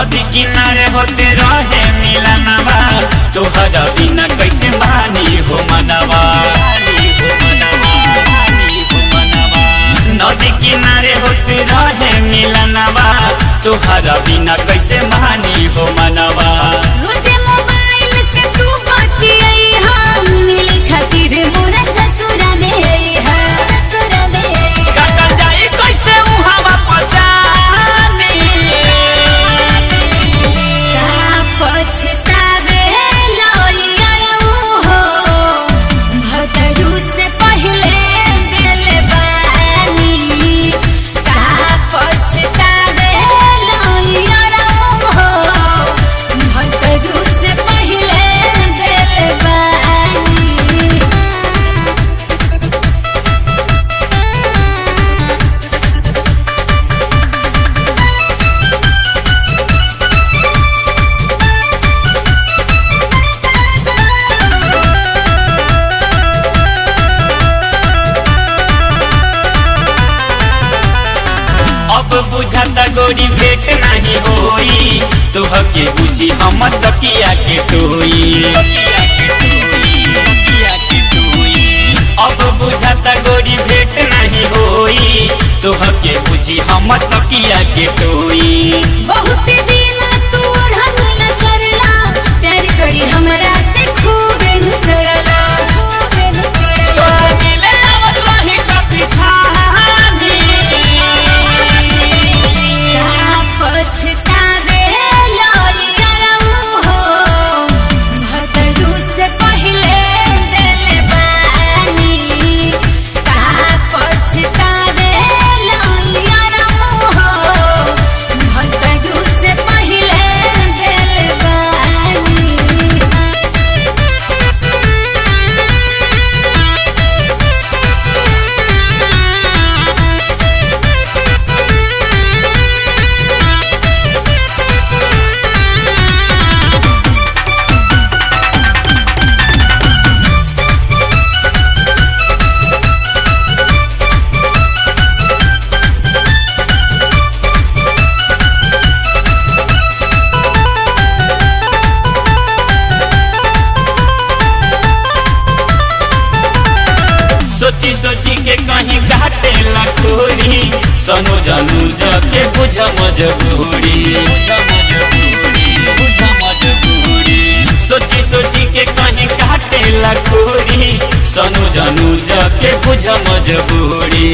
नदी किनारे होते रहे मिलनवा, तोहरा बिना कैसे मानी हो मनवा। नदी किनारे होते रहे मिलनवा, तोहरा बिना कैसे मानी हो मनवा। मुझे मोबाइल से तू बतियाई हम मिले खातिर मोरा ससुरा में है, ससुरा में काका जाई कैसे उहावा पहचानी। का पछतावे लौरिया हो भतरू से पहले दिल बानी। का पछतावे लौरिया हो भतरू से पहले दिल बानी। अब बुझाता गोरी भेट नहीं होई, तोहके बुझी हम तकिया के टोई। अब बुझाता गोरी भेट नहीं होई, तोहके बुझी हम तकिया के टोई। बहुत दिन तू ढंगला सरला प्यार करी हमरा से खूबे चढ़ला, खूबे चढ़ला। मिले आवत रही कभी खानी। का पछतावे लौरिया हो भतरू से पहले दिल बानी। का पछतावे लौरिया हो भतरू से पहले दिल बानी। सोची सोची के कहीं घाटे लखोरी, सनो जानू जाके बुझ मजबूरी। सोची सोची के कहीं घाटे लखोरी, सनो जानू जाके बुझ मजबूरी।